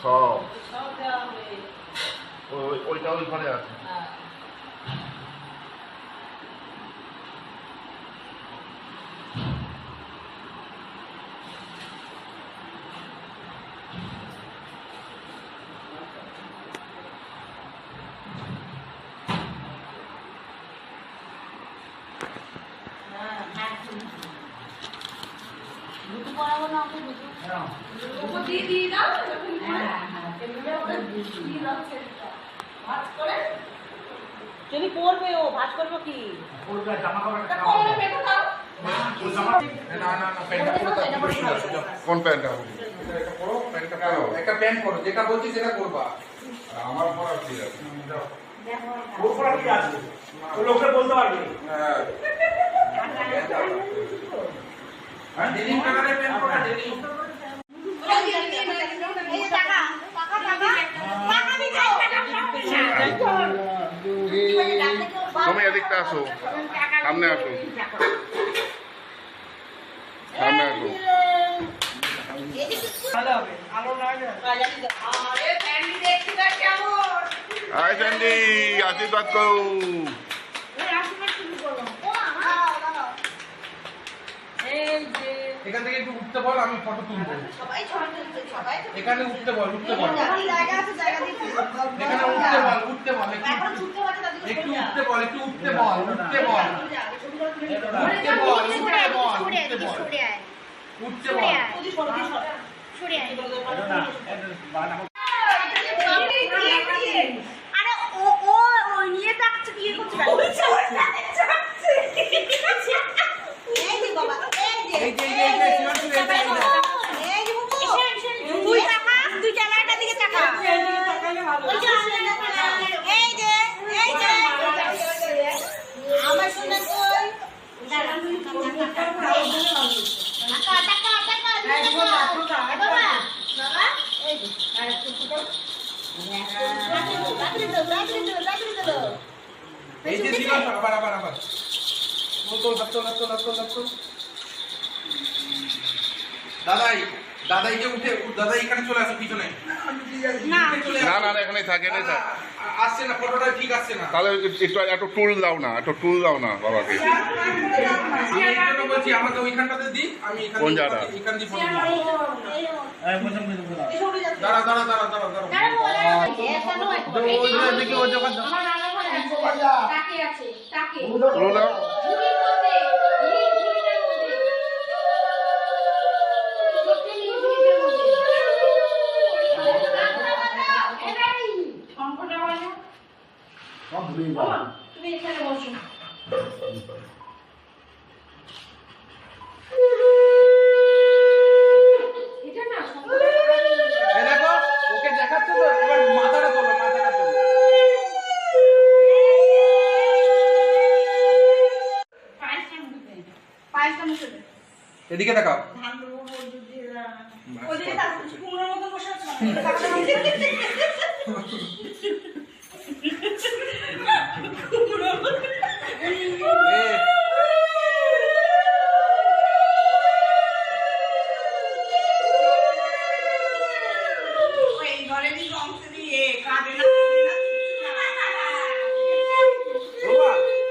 সব ওইটা ওই ঘরে আছে। যদি পড়বে ও ভাত করবো কি কোন প্যান্টটা? একটা প্যান্ট করো, যেটা বলছি সেটা করবা। আমার পড়া ঠিক আছে। লোকটা বলতে পারবে। হ্যাঁ, ডেনিম কালারের প্যান্ট করো, ডেনিম। তুমি এদিকটা আসো, সামনে আসো, সামনে আসো। আয় স্যান্ডি, আশীর্বাদ করো। এখান থেকে একটু উঠতে বল, আমি ফটো তুলবো। এখানে উঠতে বল, উঠতে বল। এখানে উঠতে বল, উঠতে বল। একটু উঠতে বল, একটু উঠতে বল, উঠতে বল। উঠতে বল, উঠতে বল, উঠতে বল। উঠতে বল। আরে ও ও ওই নিয়ে যাচ্ছে কি করছে এই যে বাবা এই যে তুই টাকা তুই ক্যামেরাটার দিকে তাকা এই যে আমার শুনে কই এই যে দিলাম, আবার আবার আবার তো দাদাই যে উঠে, দাদাই এখানে চলে আসো পিছনে। না না না, এখানেই থাক, এখানেই থাক। আসছে না, ফটোটা ঠিক আসছে না। তাহলে একটু টুল দাও না, একটু টুল দাও না বাবাকে। আমি এই জন্য বলছি, আমাকে ওইখানটাতে দিই, আমি কোন জায়গা? এখান দিয়ে ফটো দাঁড়া। তুলো দাও। তুমি এখানে বসো এটা না এই দেখো, ওকে দেখাচ্ছ তো, এবার মাথাটা তোলো। পায়েসটা মুখে দে এদিকে দেখাও। ওই দিকে তাক কুমড়োর মতো বসে আছো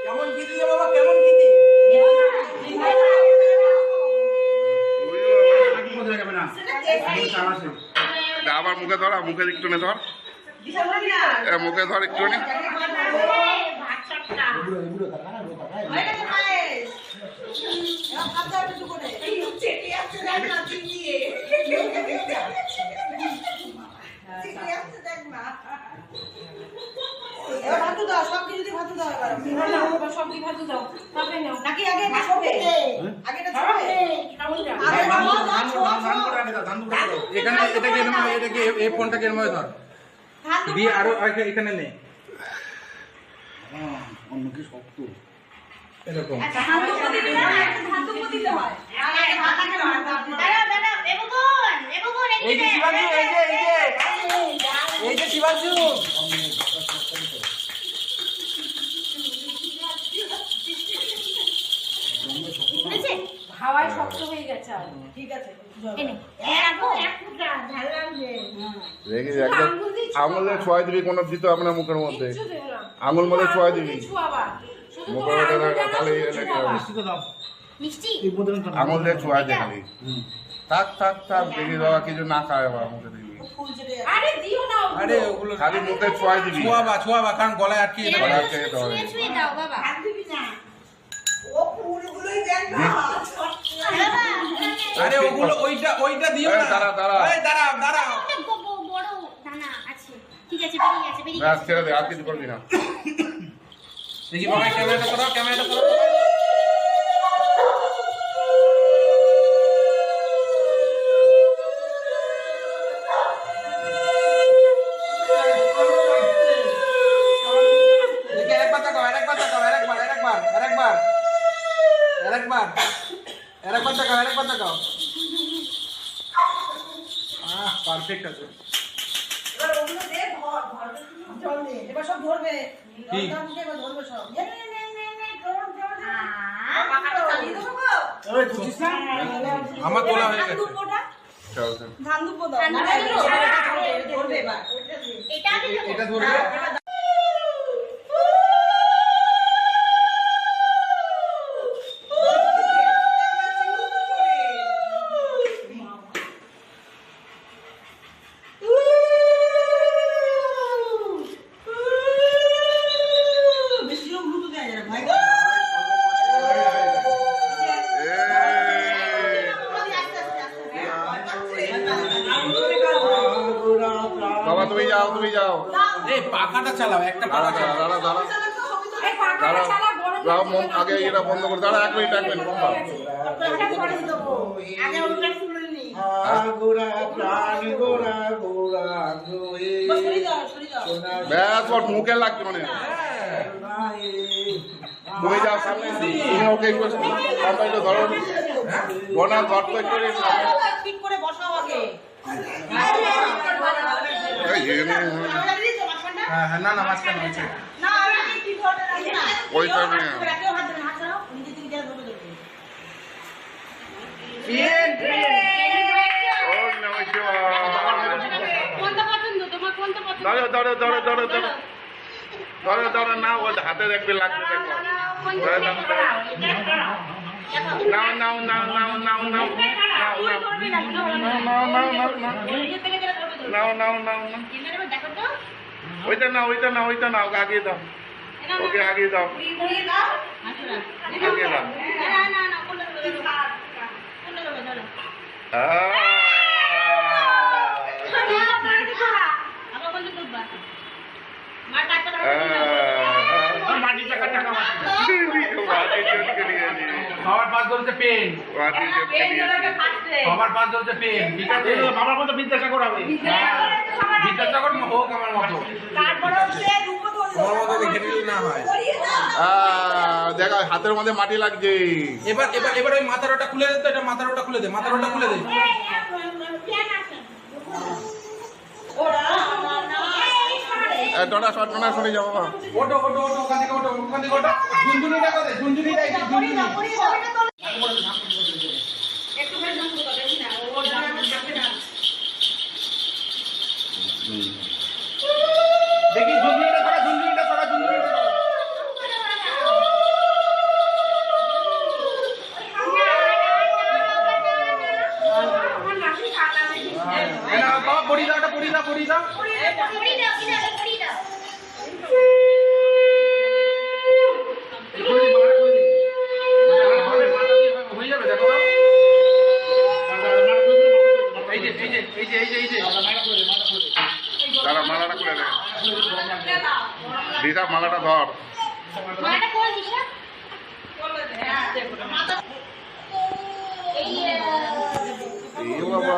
কেমন গীতি বাবা, কেমন গীতি? আবার মুখে ধর, মুখে একটু নে ধর, মুখে ধর একটু নে। এখানে এটাকে এই ফোনটাকে এর মধ্যে ধর দিয়ে আরো এখানে নেই অন্য কি শক্ত এরকম। এই যে শিবাংশু, এই যে শিবাংশু, হাওয়ায় শক্ত হয়ে গেছে আর। ঠিক আছে এনে রেখে একদম আঙুলে ছোঁয়া দিবি কোনো দিতে হবে না মুখের মধ্যে, কিচ্ছু দেবে না। আঙুল মধ্যে ছোঁয়া দিবি, ছুয়াবা। শুধু মুখের তোমার মধ্যে আঙুলটা তাহলে শুধু লেগে ছুয়াবা। যাবে। মিষ্টি আঙুল দিয়ে ছোঁয়া দে খালি। থাক থাক থাক দেখি বাবা কিছু না খায় বাবা মুখে দিবি, ফুল চেটে আরে দিও না ওগুলো। আরে ওগুলো খালি মুখে ছোঁয়া দিবি। ছোঁয়াবা কারণ গলায় আটকে যেতে গলায় পারে। আটকে যেতে হবে। ছুঁয়ে ছুঁয়ে দাও বাবা। হাত দিবি না ও ফুলগুলোই দেখ না আরে ওগুলো ওইটা দিও এই না। দাঁড়া, দাঁড়া। এই দাঁড়াও। একটা বড় দানা আছে। ঠিক আছে বেরিয়ে গেছে বেরিয়ে ব্যাস গেছে। ছেড়ে দে, আর কিছু করবি না। দেখি বাবা ক্যামেরাটা করো। দেখি আরেকবার তাকাও। আরেকবার তাকাও। পারফেক্ট আছে। এবার ওগুলো দে জল দে এবার সব ধরবে কি? জলটা মুখে এবার ধরবে সব পাখাটা চালিয়ে দেবো গো আমার তোলা হয়ে গেছে। চল চল। ধান দুপো দাও ধান না, দুপো না, দাও। ধরবে এবার এটা আগে দেবো। এটা ধরবে। বেশি লোক দ্রুত দেয় না ভাই বাবা তুমি যাও। এই পাখাটা চালাও, একটা দাঁড়া পাখা চালাও। দাঁড়া এই পাখাটা দাঁড়া চালা গরম দাঁড়া, হয়ে গেছে। আগে এটা বন্ধ করে দাঁড়া, 1 মিনিট বাবা। আগে ওটা শুনে নি গোরা প্রাণ গোরা গোয়ে সরি দাও ব্যাস ওর মুখে লাগছে মানে। তুমি যাও সামনে, তুমি ওকে একটু সামনে ধরো, বোনা ধর তো একটু ঠিক করে বসাও আগে হ্যাঁ, না মাঝখানে হয়েছে। না আমি কি ধরে রাখি না ওইটা নিয়ে। কেউ হাত ধরে হাত ছাড়াও নিজে থেকে যা ধরে ধরবে ওম নমঃ শিবায়। কোনটা পছন্দ তোমার কোনটা পছন্দ? ধরো না, ও হাতে দেখবে লাগবে দেখো। ওইটা না আগিয়ে দাও, ওকে আগিয়ে দাও। সবার পাশ ধরছে পেন। সবার পাশ ধরছে পেন। ঠিক আছে? বাবার মতো বিদ্যাসাগর হবে। বিদ্যাসাগর হোক আমার মতো। তোমার মতো দেখে নিলে না হয়। দেখা হাতের মধ্যে মাটি লাগছে। এবার ওই মাথার ওটা খুলে দে তো, এটা মাথার ওটা খুলে দে। ডোনা সরে যাও বাবা। ওটো ওখান থেকে ওটো। ঝুনঝুনিটা কোথায়? ঝুনঝুনিটা এই যে ঝুনঝুনি। দেখি ঝুনঝুনিটা সরা। বাবা পড়ি দাও। হয়ে যাবে দেখো। এই যে দাঁড়া, মালাটা খুলে দে। দিদা মালাটা ধর। মাটা কোন দিশা? এই বাবা,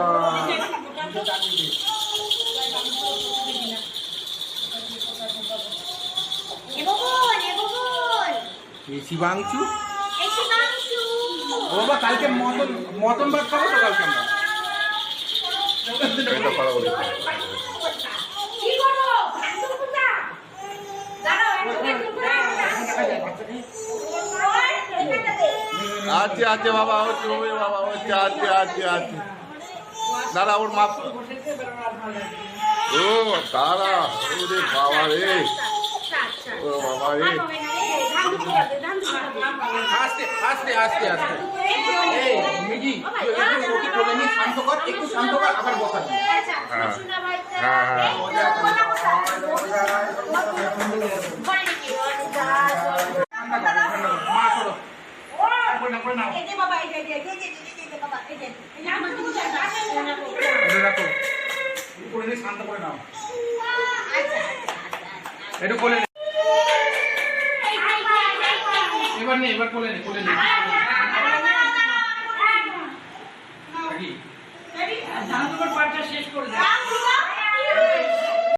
শিবাংশু। এই শিবাংশু। ও বাবা কালকে মটন ভাত খাবো তো কালকে আমরা। এটা পারা বলি। কি করবো? দাঁড়াও, একটু আছে আছে বাবা হচ্ছে ওই বাবা হচ্ছে আছে আছে আছে দাদা ওর মাপ ও দাদা ওরে বাবা রে ও বাবা রে আস্তে আস্তে আস্তে আস্তে এই মিজি একটু ওকে কোলে নিয়ে শান্ত কর একটু শান্ত কর আবার বসা দে হ্যাঁ হ্যাঁ মা সরো করে নাও এই যে বাবা এই যে বাবা এই যে আমার কিছু চাই না এটা রাখো কোলে নিয়ে শান্ত করে নাও একটু কোলে নে এবার নে এবার কোলে নে কোলে নে জানো তোমার পাঠটা শেষ করে দাও